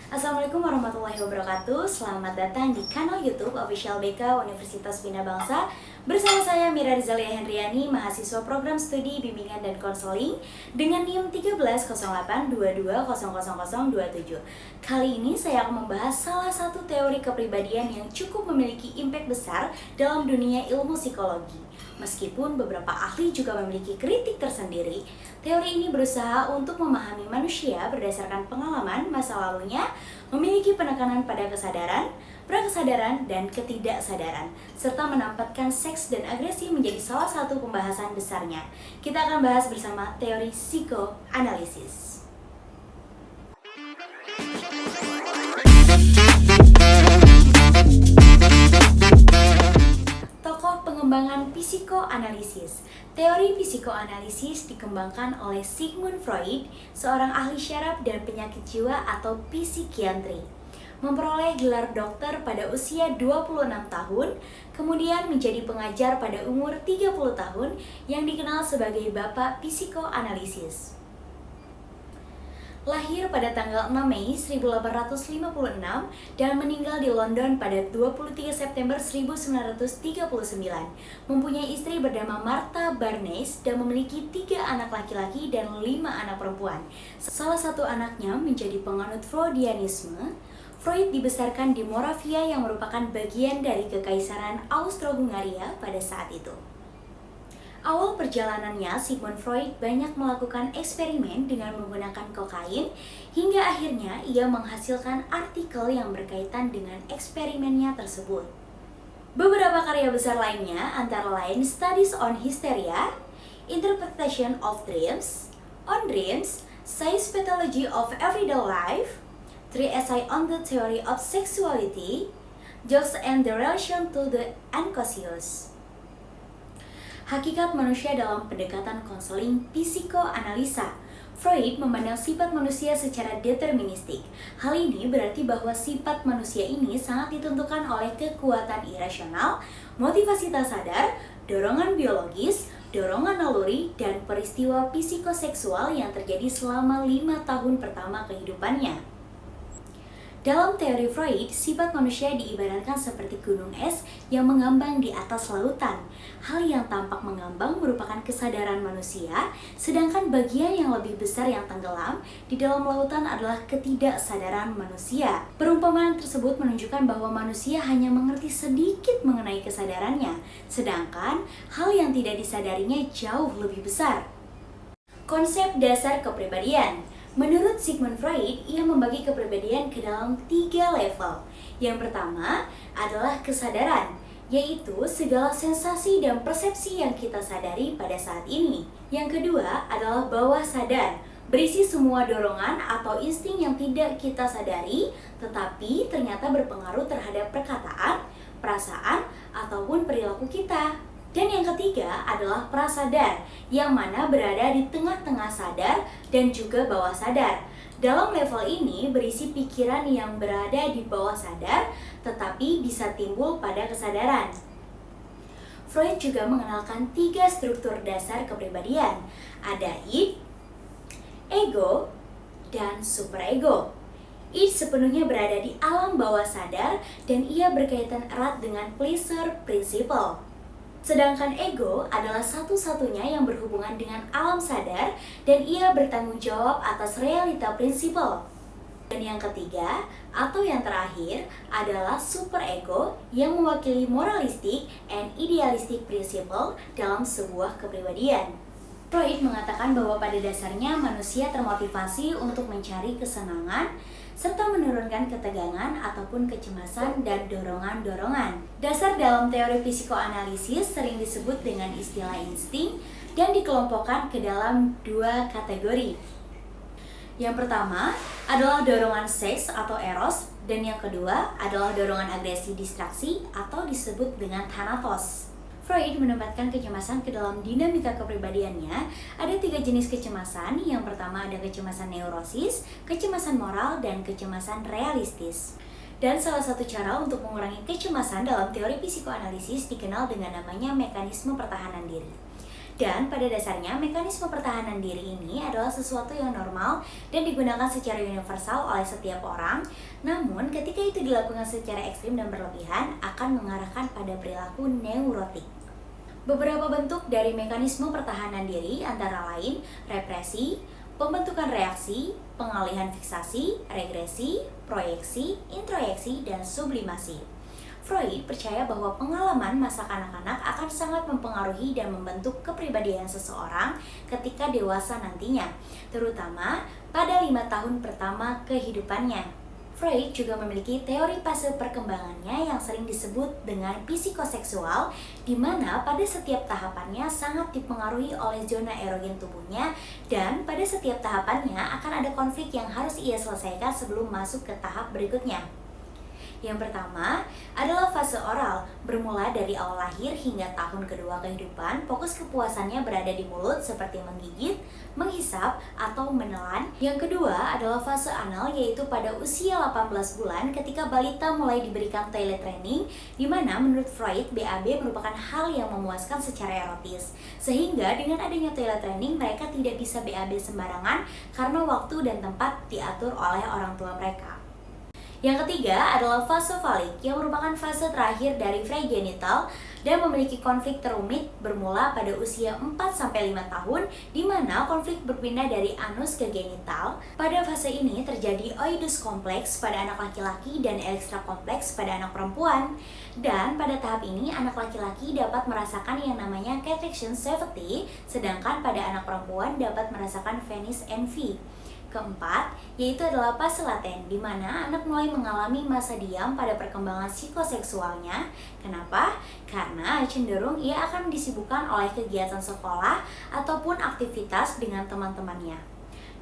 Assalamualaikum warahmatullahi wabarakatuh. Selamat datang di kanal YouTube Official BK Universitas Bina Bangsa. Bersama saya Mira Rizalia Hendriani, mahasiswa program studi bimbingan dan konseling dengan NIM 130822000027. Kali ini saya akan membahas salah satu teori kepribadian yang cukup memiliki impact besar dalam dunia ilmu psikologi. Meskipun beberapa ahli juga memiliki kritik tersendiri, teori ini berusaha untuk memahami manusia berdasarkan pengalaman masa lalunya, memiliki penekanan pada kesadaran, prakesadaran, dan ketidaksadaran, serta menempatkan seks dan agresi menjadi salah satu pembahasan besarnya. Kita akan bahas bersama teori psikoanalisis. Pengembangan psikoanalisis. Teori psikoanalisis dikembangkan oleh Sigmund Freud, seorang ahli syaraf dan penyakit jiwa atau psikiatri. Memperoleh gelar dokter pada usia 26 tahun, kemudian menjadi pengajar pada umur 30 tahun yang dikenal sebagai Bapak Psikoanalisis. Lahir pada tanggal 6 Mei 1856 dan meninggal di London pada 23 September 1939. Mempunyai istri bernama Martha Barnes dan memiliki 3 anak laki-laki dan 5 anak perempuan. Salah satu anaknya menjadi penganut Freudianisme. Freud dibesarkan di Moravia yang merupakan bagian dari Kekaisaran Austro-Hungaria pada saat itu. Awal perjalanannya, Sigmund Freud banyak melakukan eksperimen dengan menggunakan kokain, hingga akhirnya ia menghasilkan artikel yang berkaitan dengan eksperimennya tersebut. Beberapa karya besar lainnya antara lain Studies on Hysteria, Interpretation of Dreams, On Dreams, Psychopathology of Everyday Life, 3 Essays on the Theory of Sexuality, Jokes and the Relation to the Unconscious. Hakikat manusia dalam pendekatan konseling psikoanalisa. Freud memandang sifat manusia secara deterministik. Hal ini berarti bahwa sifat manusia ini sangat ditentukan oleh kekuatan irasional, motivasi tak sadar, dorongan biologis, dorongan naluri, dan peristiwa psikoseksual yang terjadi selama 5 tahun pertama kehidupannya. Dalam teori Freud, sifat manusia diibaratkan seperti gunung es yang mengambang di atas lautan. Hal yang tampak mengambang merupakan kesadaran manusia, sedangkan bagian yang lebih besar yang tenggelam di dalam lautan adalah ketidaksadaran manusia. Perumpamaan tersebut menunjukkan bahwa manusia hanya mengerti sedikit mengenai kesadarannya, sedangkan hal yang tidak disadarinya jauh lebih besar. Konsep dasar kepribadian. Menurut Sigmund Freud, ia membagi kepribadian ke dalam 3 level. Yang pertama adalah kesadaran, yaitu segala sensasi dan persepsi yang kita sadari pada saat ini. Yang kedua adalah bawah sadar, berisi semua dorongan atau insting yang tidak kita sadari, tetapi ternyata berpengaruh terhadap perkataan, perasaan, ataupun perilaku kita. Dan yang ketiga adalah prasadar, yang mana berada di tengah-tengah sadar dan juga bawah sadar. Dalam level ini berisi pikiran yang berada di bawah sadar, tetapi bisa timbul pada kesadaran. Freud juga mengenalkan 3 struktur dasar kepribadian. Ada id, ego, dan superego. Id sepenuhnya berada di alam bawah sadar dan ia berkaitan erat dengan pleasure principle. Sedangkan ego adalah satu-satunya yang berhubungan dengan alam sadar dan ia bertanggung jawab atas realita prinsipal. Dan yang ketiga atau yang terakhir adalah superego yang mewakili moralistic and idealistic principle dalam sebuah kepribadian. Freud mengatakan bahwa pada dasarnya manusia termotivasi untuk mencari kesenangan serta menurunkan ketegangan ataupun kecemasan dan dorongan-dorongan. Dasar dalam teori psikoanalisis sering disebut dengan istilah insting dan dikelompokkan ke dalam 2 kategori. Yang pertama adalah dorongan seks atau eros, dan yang kedua adalah dorongan agresi distraksi atau disebut dengan thanatos. Freud menempatkan kecemasan ke dalam dinamika kepribadiannya. Ada 3 jenis kecemasan. Yang pertama ada kecemasan neurosis, kecemasan moral, dan kecemasan realistis. Dan salah satu cara untuk mengurangi kecemasan dalam teori psikoanalisis dikenal dengan namanya mekanisme pertahanan diri. Dan pada dasarnya, mekanisme pertahanan diri ini adalah sesuatu yang normal dan digunakan secara universal oleh setiap orang. Namun, ketika itu dilakukan secara ekstrim dan berlebihan, akan mengarahkan pada perilaku neurotik. Beberapa bentuk dari mekanisme pertahanan diri antara lain represi, pembentukan reaksi, pengalihan fiksasi, regresi, proyeksi, introyeksi, dan sublimasi. Freud percaya bahwa pengalaman masa kanak-kanak akan sangat mempengaruhi dan membentuk kepribadian seseorang ketika dewasa nantinya, terutama pada 5 tahun pertama kehidupannya. Freud juga memiliki teori fase perkembangannya yang sering disebut dengan psikoseksual, di mana pada setiap tahapannya sangat dipengaruhi oleh zona erogen tubuhnya, dan pada setiap tahapannya akan ada konflik yang harus ia selesaikan sebelum masuk ke tahap berikutnya. Yang pertama adalah fase oral, bermula dari awal lahir hingga tahun kedua kehidupan. Fokus kepuasannya berada di mulut seperti menggigit, menghisap, atau menelan. Yang kedua adalah fase anal, yaitu pada usia 18 bulan ketika balita mulai diberikan toilet training, di mana menurut Freud, BAB merupakan hal yang memuaskan secara erotis. Sehingga dengan adanya toilet training, mereka tidak bisa BAB sembarangan karena waktu dan tempat diatur oleh orang tua mereka. Yang ketiga adalah fase falik, yang merupakan fase terakhir dari pregenital dan memiliki konflik terumit bermula pada usia 4-5 tahun, di mana konflik berpindah dari anus ke genital. Pada fase ini terjadi oidus kompleks pada anak laki-laki dan electra kompleks pada anak perempuan. Dan pada tahap ini anak laki-laki dapat merasakan yang namanya catechtion safety, sedangkan pada anak perempuan dapat merasakan penis envy. Keempat, yaitu adalah fase laten, di mana anak mulai mengalami masa diam pada perkembangan psikoseksualnya. Kenapa? Karena cenderung ia akan disibukkan oleh kegiatan sekolah ataupun aktivitas dengan teman-temannya.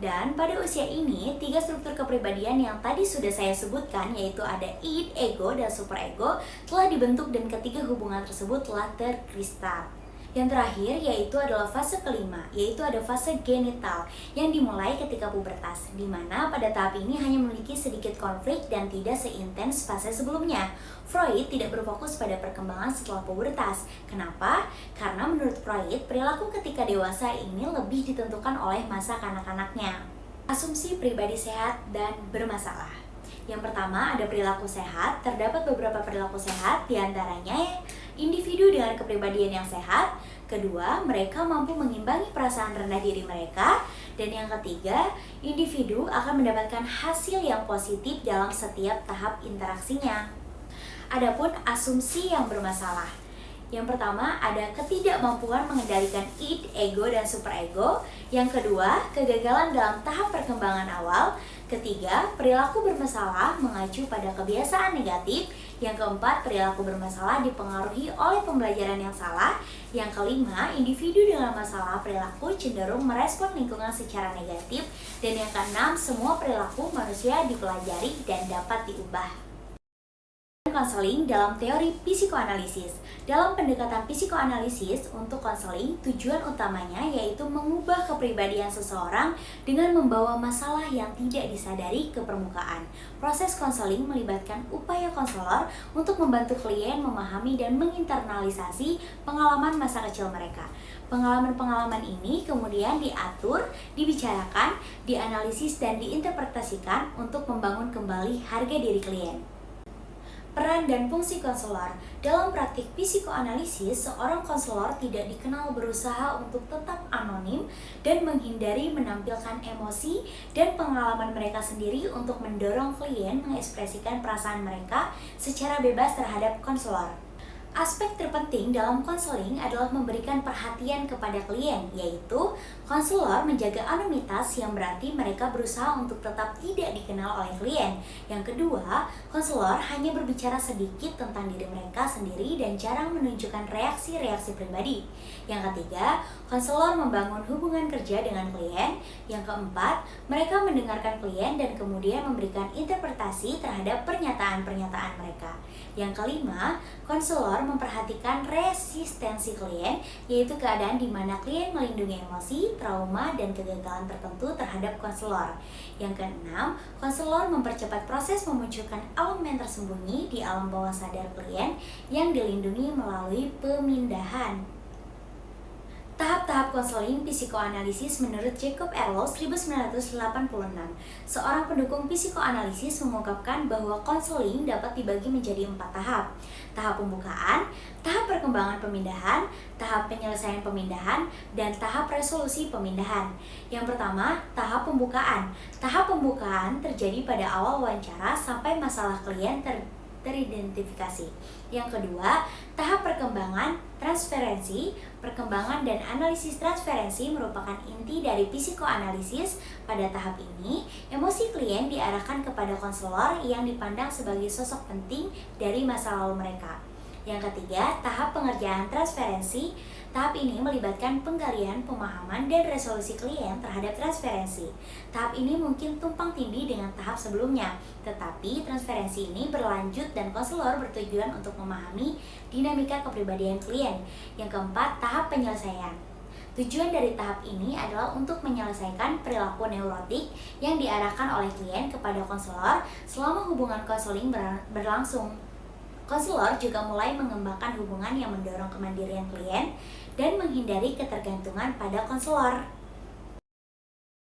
Dan pada usia ini, 3 struktur kepribadian yang tadi sudah saya sebutkan, yaitu ada id, ego, dan superego, telah dibentuk dan ketiga hubungan tersebut telah terkristal. Yang terakhir yaitu adalah fase kelima, yaitu ada fase genital yang dimulai ketika pubertas, di mana pada tahap ini hanya memiliki sedikit konflik dan tidak seintens fase sebelumnya. Freud tidak berfokus pada perkembangan setelah pubertas. Kenapa? Karena menurut Freud, perilaku ketika dewasa ini lebih ditentukan oleh masa kanak-kanaknya. Asumsi pribadi sehat dan bermasalah. Yang pertama ada perilaku sehat. Terdapat beberapa perilaku sehat, diantaranya individu dengan kepribadian yang sehat. Kedua, mereka mampu mengimbangi perasaan rendah diri mereka. Dan yang ketiga, individu akan mendapatkan hasil yang positif dalam setiap tahap interaksinya. Adapun asumsi yang bermasalah. Yang pertama, ada ketidakmampuan mengendalikan id, ego, dan superego. Yang kedua, kegagalan dalam tahap perkembangan awal. Ketiga, perilaku bermasalah mengacu pada kebiasaan negatif. Yang keempat, perilaku bermasalah dipengaruhi oleh pembelajaran yang salah. Yang kelima, individu dengan masalah perilaku cenderung merespon lingkungan secara negatif. Dan yang keenam, semua perilaku manusia dipelajari dan dapat diubah. Konseling dalam teori psikoanalisis. Dalam pendekatan psikoanalisis untuk konseling, tujuan utamanya yaitu mengubah kepribadian seseorang dengan membawa masalah yang tidak disadari ke permukaan. Proses konseling melibatkan upaya konselor untuk membantu klien memahami dan menginternalisasi pengalaman masa kecil mereka. Pengalaman-pengalaman ini kemudian diatur, dibicarakan, dianalisis, dan diinterpretasikan untuk membangun kembali harga diri klien. Peran dan fungsi konselor. Dalam praktik psikoanalisis, seorang konselor tidak dikenal berusaha untuk tetap anonim dan menghindari menampilkan emosi dan pengalaman mereka sendiri untuk mendorong klien mengekspresikan perasaan mereka secara bebas terhadap konselor. Aspek terpenting dalam konseling adalah memberikan perhatian kepada klien, yaitu konselor menjaga anonimitas yang berarti mereka berusaha untuk tetap tidak dikenal oleh klien. Yang kedua, konselor hanya berbicara sedikit tentang diri mereka sendiri dan jarang menunjukkan reaksi-reaksi pribadi. Yang ketiga, konselor membangun hubungan kerja dengan klien. Yang keempat, mereka mendengarkan klien dan kemudian memberikan interpretasi terhadap pernyataan-pernyataan mereka. Yang kelima, konselor memperhatikan resistensi klien, yaitu keadaan di mana klien melindungi emosi, trauma, dan kegagalan tertentu terhadap konselor. Yang keenam, konselor mempercepat proses memunculkan elemen tersembunyi di alam bawah sadar klien yang dilindungi melalui pemindahan. Tahap-tahap konseling psikoanalisis menurut Jacob Erlo 1986. Seorang pendukung psikoanalisis mengungkapkan bahwa konseling dapat dibagi menjadi 4 tahap. Tahap pembukaan, tahap perkembangan pemindahan, tahap penyelesaian pemindahan, dan tahap resolusi pemindahan. Yang pertama, tahap pembukaan. Tahap pembukaan terjadi pada awal wawancara sampai masalah klien teridentifikasi. Yang kedua, tahap perkembangan transferensi. Perkembangan dan analisis transferensi merupakan inti dari psikoanalisis. Pada tahap ini, emosi klien diarahkan kepada konselor yang dipandang sebagai sosok penting dari masa lalu mereka. Yang ketiga, tahap pengerjaan transferensi. Tahap ini melibatkan penggalian, pemahaman, dan resolusi klien terhadap transferensi. Tahap ini mungkin tumpang tindih dengan tahap sebelumnya, tetapi transferensi ini berlanjut dan konselor bertujuan untuk memahami dinamika kepribadian klien. Yang keempat, tahap penyelesaian. Tujuan dari tahap ini adalah untuk menyelesaikan perilaku neurotik yang diarahkan oleh klien kepada konselor selama hubungan konseling berlangsung. Konselor juga mulai mengembangkan hubungan yang mendorong kemandirian klien dan menghindari ketergantungan pada konselor.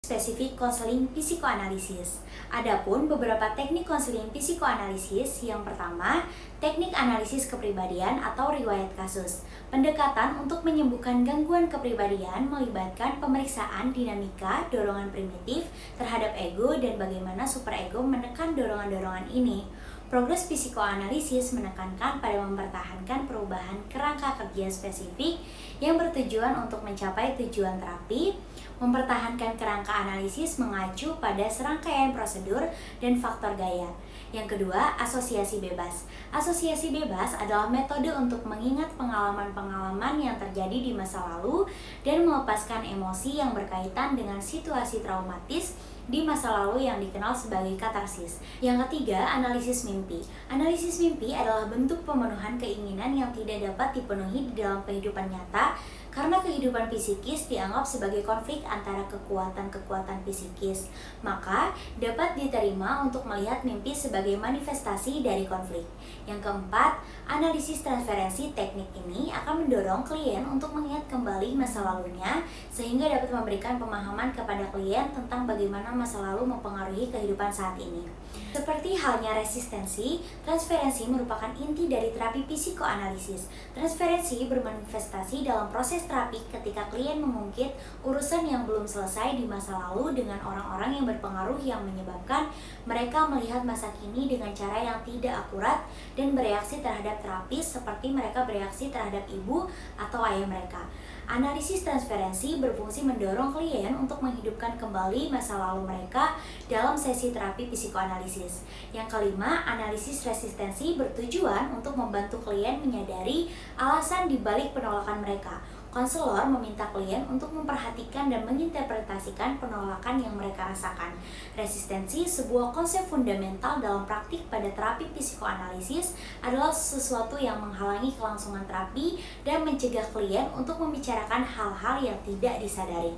Spesifik konseling psikoanalisis. Adapun beberapa teknik konseling psikoanalisis. Yang pertama, teknik analisis kepribadian atau riwayat kasus. Pendekatan untuk menyembuhkan gangguan kepribadian melibatkan pemeriksaan dinamika dorongan primitif terhadap ego dan bagaimana superego menekan dorongan-dorongan ini. Progres psikoanalisis menekankan pada mempertahankan perubahan kerangka kerja spesifik yang bertujuan untuk mencapai tujuan terapi. Mempertahankan kerangka analisis mengacu pada serangkaian prosedur dan faktor gaya. Yang kedua, asosiasi bebas. Asosiasi bebas adalah metode untuk mengingat pengalaman-pengalaman yang terjadi di masa lalu dan melepaskan emosi yang berkaitan dengan situasi traumatis di masa lalu yang dikenal sebagai katarsis. Yang ketiga, analisis mimpi. Analisis mimpi adalah bentuk pemenuhan keinginan yang tidak dapat dipenuhi di dalam kehidupan nyata karena kehidupan psikis dianggap sebagai konflik antara kekuatan-kekuatan psikis. Maka, dapat diterima untuk melihat mimpi sebagai manifestasi dari konflik. Yang keempat, analisis transferensi. Teknik ini akan mendorong klien untuk mengingat kembali masa lalunya sehingga dapat memberikan pemahaman kepada klien tentang bagaimana masa lalu mempengaruhi kehidupan saat ini. Seperti halnya resistensi, transferensi merupakan inti dari terapi psikoanalisis. Transferensi bermanifestasi dalam proses terapi ketika klien mengungkit urusan yang belum selesai di masa lalu dengan orang-orang yang berpengaruh yang menyebabkan mereka melihat masa kini dengan cara yang tidak akurat dan bereaksi terhadap terapis seperti mereka bereaksi terhadap ibu atau ayah mereka. Analisis transferensi berfungsi mendorong klien untuk menghidupkan kembali masa lalu mereka dalam sesi terapi psikoanalisis. Yang kelima, analisis resistensi bertujuan untuk membantu klien menyadari alasan dibalik penolakan mereka. Konselor meminta klien untuk memperhatikan dan menginterpretasikan penolakan yang mereka rasakan. Resistensi, sebuah konsep fundamental dalam praktik pada terapi psikoanalisis, adalah sesuatu yang menghalangi kelangsungan terapi dan mencegah klien untuk membicarakan hal-hal yang tidak disadari.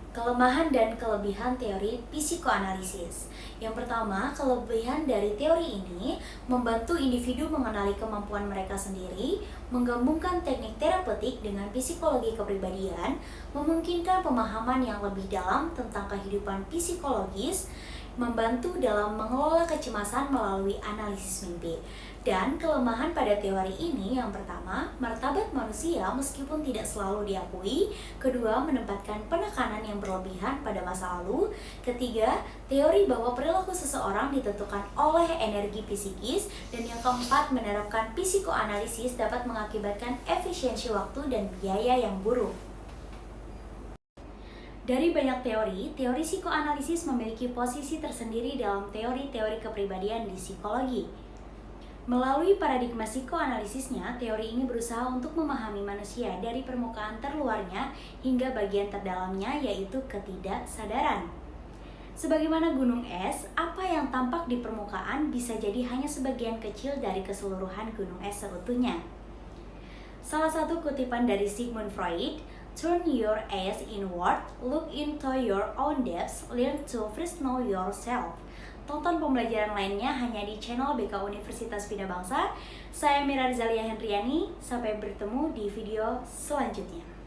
Kelemahan dan kelebihan teori psikoanalisis. Yang pertama, kelebihan dari teori ini membantu individu mengenali kemampuan mereka sendiri, menggabungkan teknik terapeutik dengan psikologi kepribadian, memungkinkan pemahaman yang lebih dalam tentang kehidupan psikologis, membantu dalam mengelola kecemasan melalui analisis mimpi. Dan kelemahan pada teori ini, yang pertama, martabat manusia meskipun tidak selalu diakui. Kedua, menempatkan penekanan yang berlebihan pada masa lalu. Ketiga, teori bahwa perilaku seseorang ditentukan oleh energi psikis. Dan yang keempat, menerapkan psikoanalisis dapat mengakibatkan efisiensi waktu dan biaya yang buruk. Dari banyak teori, teori psikoanalisis memiliki posisi tersendiri dalam teori-teori kepribadian di psikologi. Melalui paradigma psikoanalisisnya, teori ini berusaha untuk memahami manusia dari permukaan terluarnya hingga bagian terdalamnya, yaitu ketidaksadaran. Sebagaimana gunung es, apa yang tampak di permukaan bisa jadi hanya sebagian kecil dari keseluruhan gunung es seutuhnya. Salah satu kutipan dari Sigmund Freud, "Turn your eyes inward, look into your own depths, learn to first know yourself." Tonton pembelajaran lainnya hanya di channel BK Universitas Bina Bangsa. Saya Mira Rizalia Hendriani, sampai bertemu di video selanjutnya.